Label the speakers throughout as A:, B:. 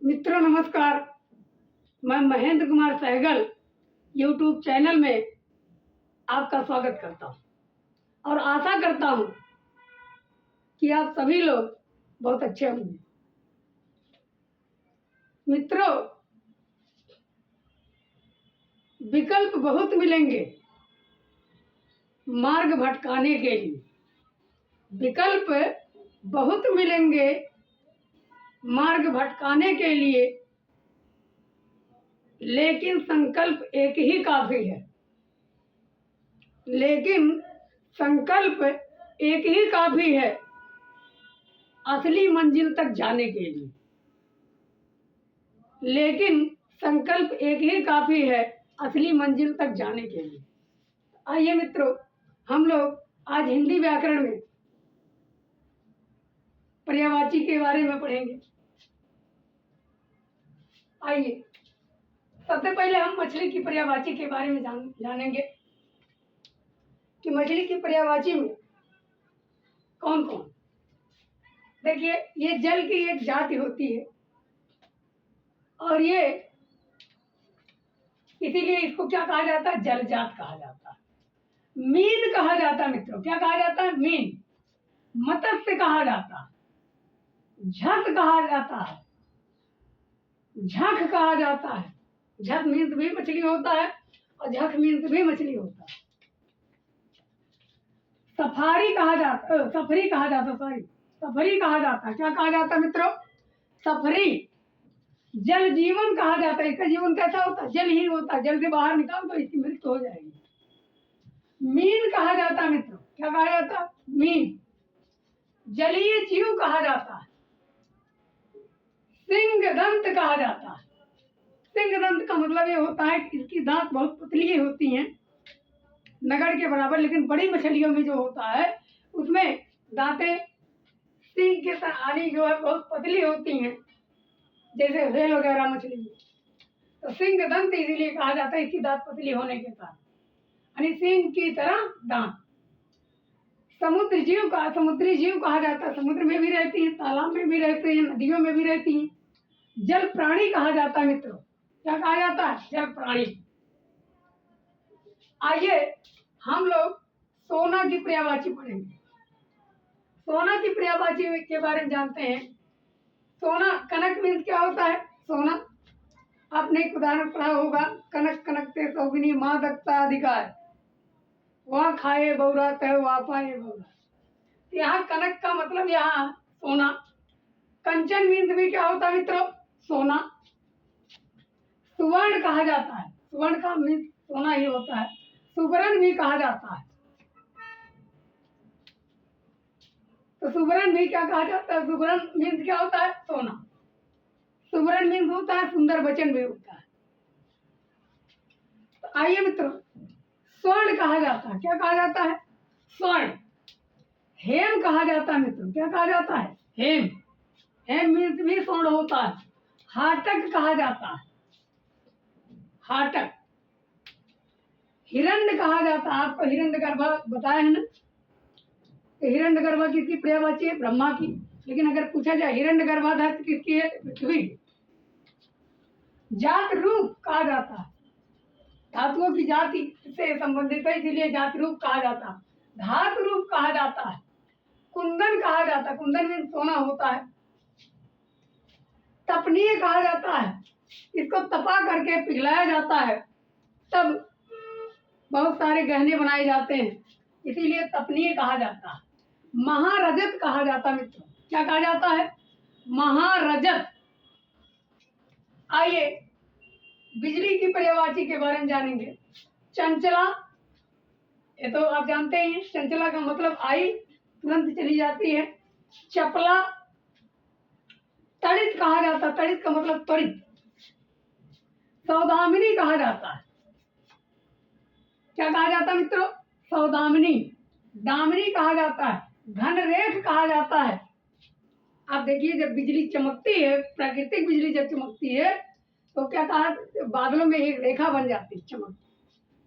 A: मित्रों नमस्कार। मैं महेंद्र कुमार सहगल यूट्यूब चैनल में आपका स्वागत करता हूं और आशा करता हूं कि आप सभी लोग बहुत अच्छे होंगे। मित्रों, विकल्प बहुत मिलेंगे मार्ग भटकाने के लिए। विकल्प बहुत मिलेंगे मार्ग भटकाने के लिए, लेकिन संकल्प एक ही काफी है। लेकिन संकल्प एक ही काफी है असली मंजिल तक जाने के लिए। लेकिन संकल्प एक ही काफी है असली मंजिल तक जाने के लिए। आइए मित्रों, हम लोग आज हिंदी व्याकरण में पर्यायवाची के बारे में पढ़ेंगे। आइए, सबसे पहले हम मछली की पर्यायवाची के बारे में जानेंगे कि मछली की पर्यायवाची में कौन कौन। देखिए, ये जल की एक जाति होती है और ये इसीलिए इसको क्या कहा जाता है? जलजात कहा जाता है। मीन कहा जाता है मित्रों। क्या कहा जाता है? मीन। मत्स्य कहा जाता है, झस कहा जाता है, झख कहा जाता है। झस मीन्स भी मछली होता है और झख मीन्स भी मछली होता है। सफारी कहा जाता है, सफरी कहा जाता है, सफरी कहा जाता है। क्या कहा जाता है मित्रों? सफरी। जल जीवन कहा जाता है। इसका जीवन कैसा होता है? जल ही होता है। जल से बाहर निकाल तो इसकी मृत्यु हो जाएगी। मीन कहा जाता है मित्रों। क्या कहा जाता है? मीन। जलीय जीव कहा जाता है। सिंह दंत कहा जाता है। सिंह दंत का मतलब ये होता है कि इसकी दांत बहुत पतली होती हैं, नगड़ के बराबर। लेकिन बड़ी मछलियों में जो होता है उसमें दांतें सिंह के आनी जो है बहुत पतली होती हैं, जैसे व्हेल वगैरह मछली में। तो सिंह दंत इसीलिए कहा जाता है, इसकी दांत पतली होने के कारण, यानी सिंह की तरह दांत। समुद्री जीव कहा जाता है। समुद्र में भी रहती है, तालाब में भी रहती है, नदियों में भी रहती है। जल प्राणी कहा जाता है मित्रों। क्या कहा जाता है? जल प्राणी। आइए हम लोग सोना की पर्यायवाची पढ़ेंगे। सोना की पर्यायवाची के बारे में जानते हैं। सोना, कनक मीन्स क्या होता है? सोना। आपने एक उदाहरण पढ़ा होगा, कनक कनकते सौगिनी माँ दत्ता अधिकार, वहाँ खाए बौरा तय वहाँ पाए बौरा। यहाँ कनक का मतलब यहाँ सोना। कंचन मीन्स भी क्या होता है मित्रों? सोना। सुवर्ण कहा जाता है। सुवर्ण का मीन्स सोना ही होता है। सुवर्ण भी कहा जाता है। तो सुवर्ण भी क्या कहा जाता है? सुवर्ण मीन्स क्या होता है? सोना। सुवर्ण मीन्स होता है सुंदर वचन भी होता है। तो आइए मित्रों, स्वर्ण कहा जाता है। क्या कहा जाता है? स्वर्ण। हेम कहा जाता है मित्रों। क्या कहा जाता है? हेम। हेम मीन्स भी स्वर्ण होता है। हाटक कहा जाता है। हाटक। हिरण्य कहा जाता है। आपको हिरण्यगर्भा बताया है ना? तो हिरण्यगर्भा किसकी पर्यायवाची है? ब्रह्मा की। लेकिन अगर पूछा जाए हिरण्यगर्भा धरती किसकी है? पृथ्वी। जात रूप कहा जाता है। धातुओं की जाति से संबंधित है, इसीलिए जात रूप कहा जाता है। धातु रूप कहा जाता है। कुंदन कहा जाता है। कुंदन में सोना होता है। तपनीय कहा जाता है। इसको तपा करके पिघलाया जाता है, तब बहुत सारे गहने बनाए जाते हैं, इसीलिए तपनीय कहा जाता है। महारजत कहा जाता है मित्रों। क्या कहा जाता है? महारजत। आइए बिजली की पर्यायवाची के बारे में जानेंगे। चंचला, ये तो आप जानते ही हैं। चंचला का मतलब आई, तुरंत चली जाती है। चपला। तड़ित कहा जाता है। तड़ित का मतलब त्वरित। सौदामिनी कहा जाता है। क्या कहा जाता है मित्रों? सौदामिनी। दामिनी कहा जाता है। घनरेख कहा जाता है। आप देखिए, जब बिजली चमकती है, प्राकृतिक बिजली जब चमकती है तो क्या कहा? बादलों में एक रेखा बन जाती है, चमक।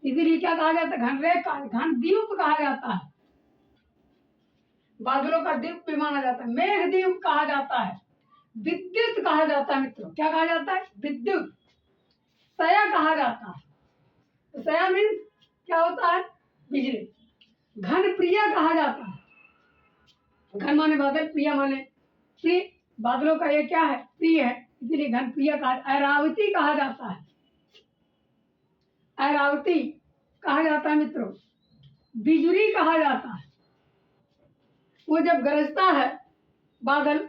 A: इसीलिए क्या कहा जाता है? घनरेख। घनद्वीप कहा जाता है। बादलों का द्वीप भी माना जाता है। मेघद्वीप कहा जाता है। विद्युत कहा जाता है मित्रों। क्या कहा जाता है? विद्युत। सया कहा जाता है। तो सया मीन्स क्या होता है? बिजली। घन प्रिया कहा जाता है। घन माने बादल, प्रिया माने प्रिय। बादलों का ये क्या है? प्रिय है, इसलिए घन प्रिया कहा। ऐरावती कहा जाता है। ऐरावती कहा जाता है मित्रों। बिजुरी कहा जाता है। वो जब गरजता है बादल,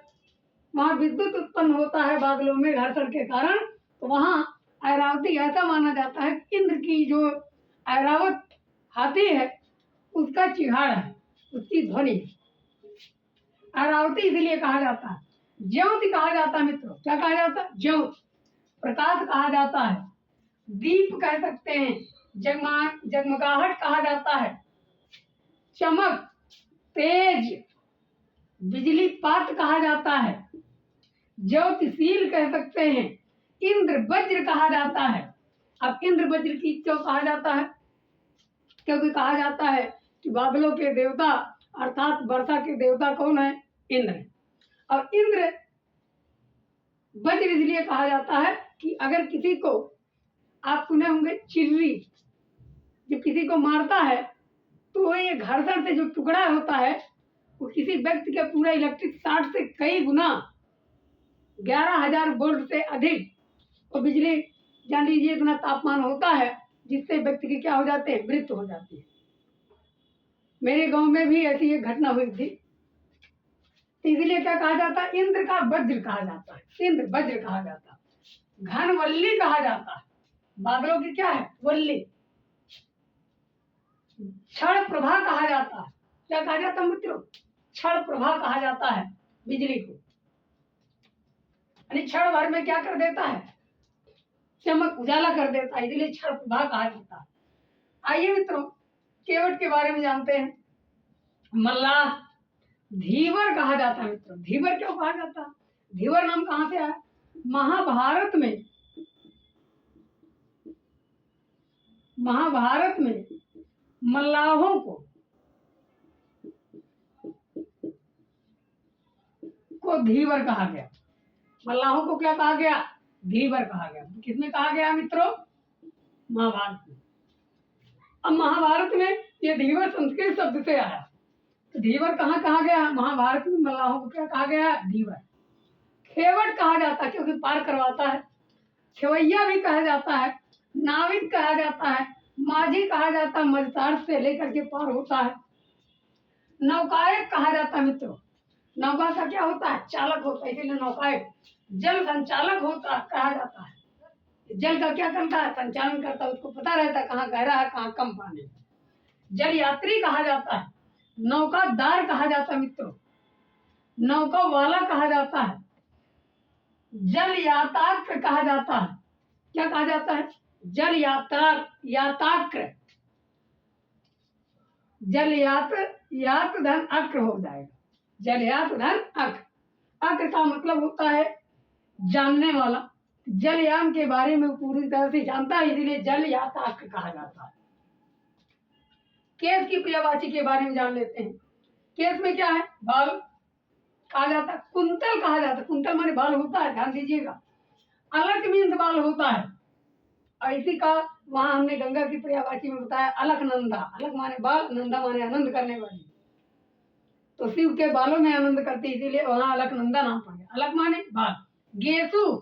A: वहां विद्युत उत्पन्न होता है बादलों में घर्षण के कारण, तो वहां ऐरावती ऐसा माना जाता है इंद्र की जो ऐरावत हाथी है उसका चिहाड़ है, उसकी ध्वनि। ऐरावती इसलिए कहा जाता है। ज्योति कहा जाता है मित्रों। क्या कहा जाता है? ज्योति। प्रकाश कहा जाता है। दीप कह सकते हैं। जगमगाहट कहा जाता है। चमक, तेज, बिजली पात कहा जाता है। ज्योतिशील कह सकते हैं। इंद्र वज्र कहा जाता है। अब इंद्र वज्र की क्यों कहा जाता है? क्योंकि कहा जाता है कि बादलों के देवता अर्थात वर्षा के देवता कौन है? इंद्र। और इंद्र वज्र इसलिए कहा जाता है कि अगर किसी को, आप सुने होंगे चिर्री, जब किसी को मारता है तो वो ये घर्षण से जो टुकड़ा होता है वो किसी व्यक्ति के पूरा इलेक्ट्रिक शॉर्ट से कई गुना 11,000 वोल्ट से अधिक और बिजली जान लीजिए इतना तापमान होता है जिससे व्यक्ति की क्या हो जाते हैं? मृत्यु हो जाती है। मेरे गांव में भी ऐसी एक घटना हुई थी। तो इसलिए क्या कहा जाता है? इंद्र का वज्र कहा जाता है। इंद्र वज्र कहा जाता है। घनवल्ली कहा जाता है। बादलों की क्या है? वल्ली। क्षण प्रभा कहा जाता है। क्या कहा जाता है मित्रों? क्षण प्रभा कहा जाता है बिजली को। यानी क्षण भर में क्या कर देता है? चमक उजाला कर देता है, इसलिए क्षण प्रभा कहा जाता है। आइए मित्रों केवट के बारे में जानते हैं। मल्लाह, धीवर कहा जाता है मित्रों। धीवर क्यों कहा जाता है? धीवर नाम कहां से आया? महाभारत में मल्लाहों को धीवर कहा गया। मल्लाहों को क्या कहा गया? धीवर कहा गया। किसमें कहा गया मित्रों? महाभारत में। अब महाभारत में ये धीवर संस्कृत शब्द से आया, तो धीवर कहाँ कहा गया? महाभारत में मल्लाहों को क्या कहा गया? धीवर। खेवट कहा जाता है क्योंकि पार करवाता है। खेवैया भी कहा जाता है। नाविक कहा जाता है। माझी कहा जाता है, मझधार से लेकर के पार होता है। नौकायक कहा जाता है मित्रों। नौका का क्या होता है? चालक होता है, इसीलिए नौकायक। जल संचालक होता कहा जाता है। जल का क्या करता है? संचालन करता है, उसको पता रहता है कहाँ गहरा है कहाँ कम पानी। जल यात्री कहा जाता है। नौकादार कहा जाता है मित्रों। नौका वाला कहा जाता है। जल याताक्र कहा जाता है। क्या कहा जाता है? जल याताक्र। जल यात धन अक्र हो जाएगा। जल यात धन अक्र। अक्र का मतलब होता है जानने वाला। जलयान के बारे में पूरी तरह से जानता है, इसीलिए जल याताक्र कहा जाता है। केस की पर्यायवाची के बारे में जान लेते हैं। केस में क्या है? बाल कहा जाता है। कुंतल कहा जाता है। कुंतल माने बाल होता है, ध्यान दीजिएगा। अलक मीन्स बाल होता है, और इसी का वहां हमने गंगा की पर्यायवाची में बताया अलकनंदा। अलक माने बाल, नंदा माने आनंद करने वाली। तो शिव के बालों में आनंद करती, इसीलिए वहां अलकनंदा नाम पड़ गया। अलक माने बाल। गेसु,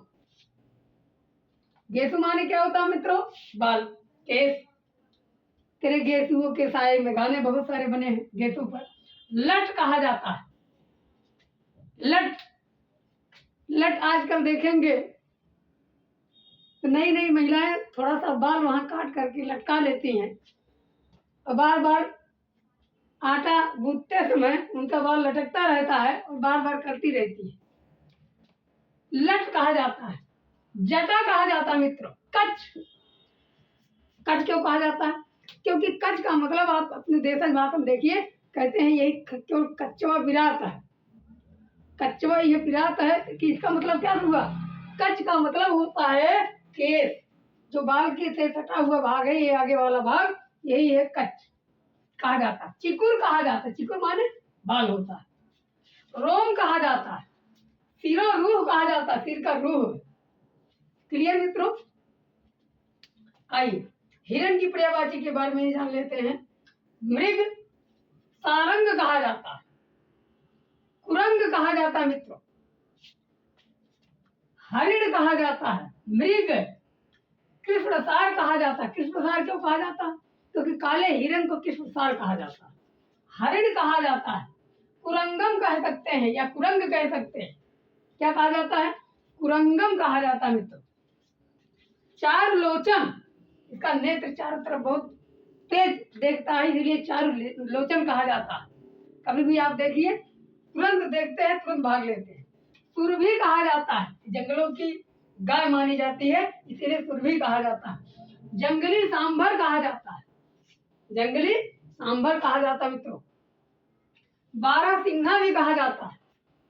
A: गेसु माने क्या होता है मित्रों? बाल, केस। तेरे गेसुओं के साए में गाने बहुत सारे बने हैं गेसु पर। लट कहा जाता है। लट, लट आजकल देखेंगे तो नई नई महिलाएं थोड़ा सा बाल वहां काट करके लटका लेती हैं और बार बार आटा गूंथते समय उनका बाल लटकता रहता है और बार बार करती रहती है। लट कहा जाता है। जटा कहा जाता है मित्रों। कच्छ, कच्छ क्यों कहा जाता है? क्योंकि कच्छ का मतलब आप अपने देशज भाषा में देखिए, कहते हैं यही क्यों कच्चवा विराट है। कच्चवा ये विराट है कि इसका मतलब क्या हुआ? कच्छ का मतलब होता है केस, जो बाल के से सटा हुआ भाग है, ये आगे वाला भाग, यही है कच्छ कहा जाता है। चिकुर कहा जाता है। चिकुर माने बाल होता है। रोम कहा जाता है। सिरो रूह कहा जाता है, सिर का रूह। क्लियर मित्रों? आइए हिरण की पर्यायवाची के बारे में जान लेते हैं। मृग सारंग कहा जाता है, कुरंग कहा जाता है मित्रों, हरिण कहा जाता है, मृग कृष्णसार कहा जाता है। कृष्णसार क्यों कहा जाता है? क्योंकि काले हिरण को कृष्णसार कहा जाता है। हरिण कहा जाता है, कुरंगम कह सकते हैं या कुरंग कह सकते हैं। क्या कहा जाता है? कुरंगम कहा जाता है मित्रों। चार लोचन, इसका नेत्र चारों तरफ बहुत तेज देखता है, इसलिए चार लोचन कहा जाता है। कभी भी आप देखिए, तुरंत देखते हैं, तुरंत भाग लेते हैं। सुरभि कहा जाता है, जंगलों की गाय मानी जाती है, इसीलिए सुरभि कहा जाता है। जंगली सांभर कहा जाता है, जंगली सांभर कहा जाता है मित्रों। बारहसिंघा भी कहा जाता है।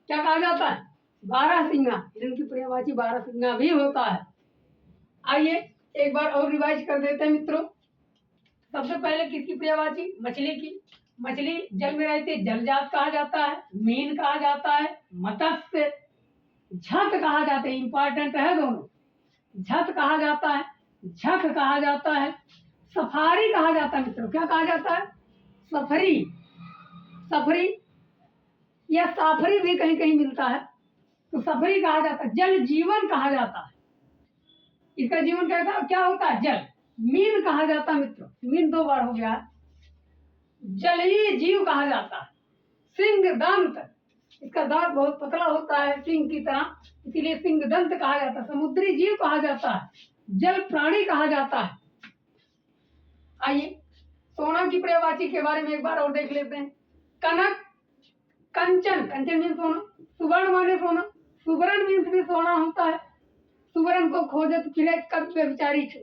A: क्या कहा जाता है? बारहसिंघा। हिरण की पर्यायवाची बारहसिंघा भी होता है। आइए एक बार और रिवाइज कर देते हैं मित्रों। सबसे पहले किसकी पर्यायवाची? मछली की। मछली जल में रहती है, जलजात कहा जाता है। मीन कहा जाता है, मत्स्य। झट कहा जाता है, इंपॉर्टेंट है दोनों। झट कहा जाता है, झक कहा जाता है। सफारी कहा जाता है मित्रों। क्या कहा जाता है? सफरी, सफरी या साफरी भी कहीं कहीं मिलता है, तो सफरी कहा जाता है। जल जीवन कहा जाता है, इसका जीवन क्या होता है? जल। मीन कहा जाता है मित्रों, मीन दो बार हो गया है। जलीय जीव कहा जाता है। सिंह दंत, इसका दांत बहुत पतला होता है सिंह की तरह, इसीलिए सिंह दंत कहा जाता है। समुद्री जीव कहा जाता है, जल प्राणी कहा जाता है। आइए सोना की पर्यायवाची के बारे में एक बार और देख लेते हैं। कनक, कंचन, कंचन मीन सोना। सुवर्ण माने सोना, सुवर्ण मीन्स भी सोना होता है। सुवर्ण को खोजत फिरे कब व्यभिचारी छो।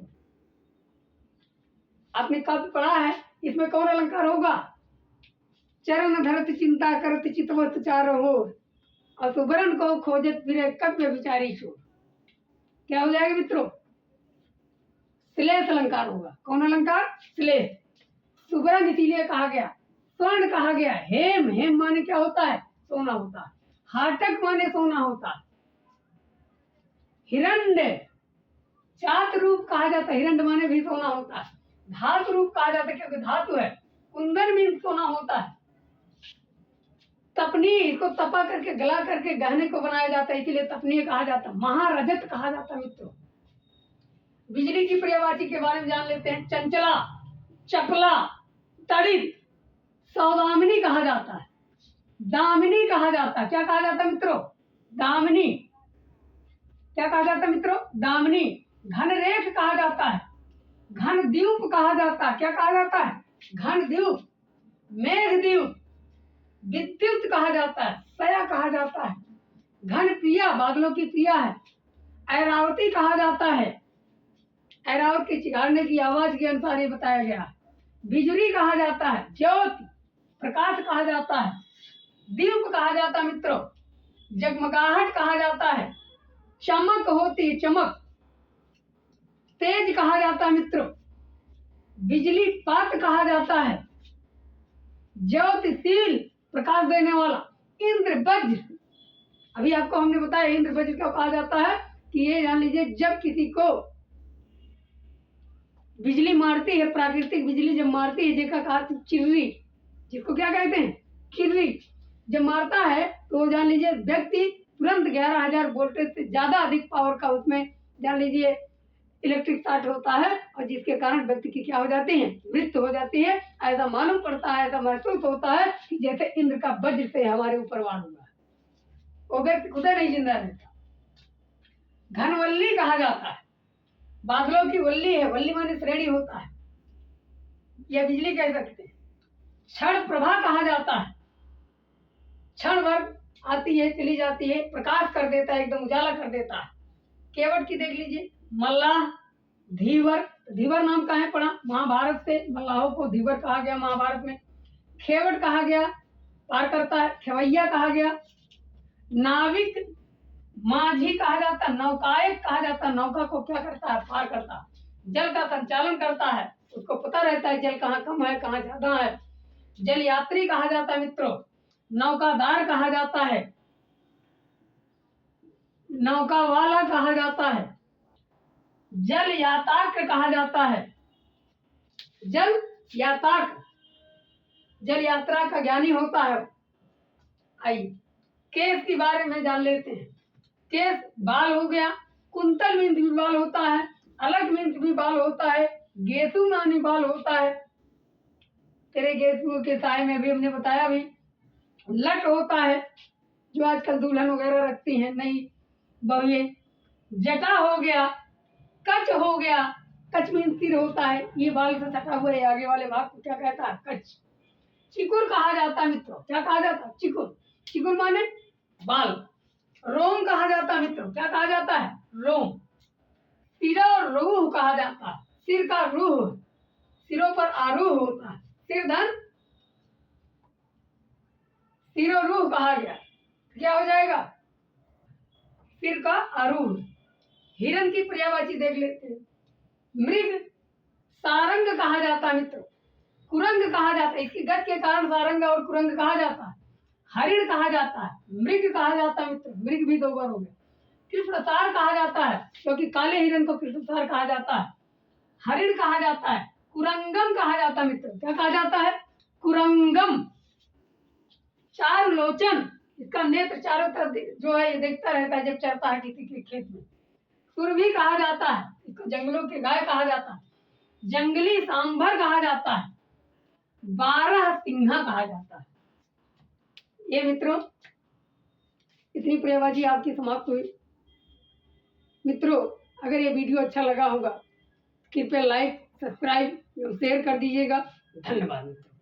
A: आपने कब पढ़ा है, इसमें कौन अलंकार होगा? चरण धरत चिंता करत चितवत चारो हो, और सुवर्ण को खोजत फिरे कब व्यभिचारी छो। क्या हो जाएगा मित्रों? श्लेष अलंकार होगा। कौन अलंकार? श्लेष। सुवर्ण इसीलिए कहा गया, स्वर्ण कहा गया। हेम, हेम माने क्या होता है? सोना होता है। हाटक माने सोना होता है। हिरण्य जात रूप कहा जाता है, हिरण्य माने भी सोना होता है। धातु रूप कहा जाता है क्योंकि धातु है। कुंदन मीन सोना होता है। तपनी, इसको तपा करके गला करके गहने को बनाया जाता है, इसीलिए तपनीय कहा जाता है। महारजत कहा जाता है मित्रों। बिजली की पर्यायवाची के बारे में जान लेते हैं। चंचला, चपला, तड़ित, सौदामिनी कहा जाता है। दामिनी कहा जाता है। क्या कहा जाता है मित्रों? दामिनी। क्या कहा जाता है मित्रों? दामिनी। घनरेख कहा जाता है, घन द्वीप कहा जाता है। क्या कहा जाता है? घन द्वीप। मेघ द्वीप, विद्युत कहा जाता है, सया कहा जाता है। घन प्रिया, बादलों की प्रिया है। ऐरावती कहा जाता है, ऐरावत के चिघाड़ने की आवाज के अनुसार ये बताया गया। बिजुली कहा जाता है, ज्योति प्रकाश कहा जाता है। दीप कहा जाता है मित्रों, जगमगाहट कहा जाता है। चमक होती है, चमक। तेज कहा जाता है मित्रों, बिजली पात कहा जाता है। ज्योतिशील, प्रकाश देने वाला। इंद्र वज्र, अभी आपको हमने बताया इंद्र वज्र क्यों कहा जाता है, कि ये जान लीजिए जब किसी को बिजली मारती है, प्राकृतिक बिजली जब मारती है, जिसका कहा चिर्री, जिसको क्या कहते हैं? चिर्री। जब मारता है तो वो जान लीजिए व्यक्ति तुरंत 11,000 वोल्टेज से ज्यादा अधिक पावर का उसमें जान लीजिए इलेक्ट्रिक शॉर्ट होता है, और जिसके कारण व्यक्ति की क्या हो जाती है? मृत्यु हो जाती है। ऐसा मालूम पड़ता है, ऐसा महसूस होता है कि जैसे इंद्र का वज्र से हमारे ऊपर वार हुआ है। वो व्यक्ति खुद नहीं जिंदा रहता। घनवल्ली कहा जाता है, बादलों की वल्ली है, वल्ली माने श्रेणी होता है, यह बिजली कह सकते हैं। क्षण प्रभा कहा जाता है, क्षण भर आती है चली जाती है, प्रकाश कर देता है, एकदम उजाला कर देता है। केवट की देख लीजिए। मल्लाह, धीवर, धीवर नाम कहाँ पड़ा? महाभारत से मल्लाहों को धीवर कहा गया महाभारत में। खेवट कहा गया, पार करता है। खेवैया कहा गया। नाविक, माझी कहा जाता है। नौकायक कहा जाता है, नौका को क्या करता है? पार करता है। जल का संचालन करता है, उसको पता रहता है जल कहाँ कम है, कहाँ ज्यादा है। जल यात्री कहा जाता है मित्रों। नौकादार कहा जाता है। नौका वाला कहा जाता है, जल याताक कहा जाता है, जल याताक, जल यात्रा का ज्ञानी होता है। आइए केस के बारे में जान लेते हैं। केस बाल हो गया, कुंतल मीन्स भी बाल होता है, अलग मीन्स भी बाल होता है, गेसु मानी बाल होता है। तेरे गेसु के साय में भी हमने बताया भी। लट होता है जो आजकल दुल्हन वगैरह रखती हैं नई बहुए। जटा हो गया, कच हो गया, कच मीन्स सिर होता है, ये बाल से सटा हुआ है, आगे वाले भाग को क्या कहता है? कच। चिकुर कहा जाता है मित्रों, क्या कहा जाता है? चिकुर। चिकुर माने बाल। रोम कहा जाता है मित्रों, क्या कहा जाता है? रोम। सिरा और रूह कहा जाता है, सिर का रूह, सिरों पर आरूह होता है, सिर धन सिर और रूह कहा गया, क्या हो जाएगा? सिर का आरूह। हिरण की पर्यायवाची देख लेते हैं। मृग सारंग कहा जाता है मित्रों, कुरंग कहा जाता है, इसकी गत के कारण सारंग और कुरंग कहा जाता है। हरिण कहा जाता है, मृग कहा जाता है मित्रों, मृग भी 2 बार हो गया। कृष्णसार कहा जाता है, क्योंकि काले हिरण को कृष्णसार कहा जाता है। हरिण कहा जाता है, कुरंगम कहा जाता है मित्रों, क्या कहा जाता है? कुरंगम। चार लोचन, इसका नेत्र चारों तरफ जो है ये देखता रहता है जब चरता है किसी के खेत में। सुरभि कहा जाता है, इसको जंगलों की गाय कहा जाता है। जंगली सांभर कहा जाता है, 12 सिंहा कहा जाता है। ये मित्रों इतनी पर्यायवाची आपकी समाप्त हुई। मित्रों अगर ये वीडियो अच्छा लगा होगा कृपया लाइक, सब्सक्राइब एवं शेयर कर दीजिएगा। धन्यवाद मित्रों।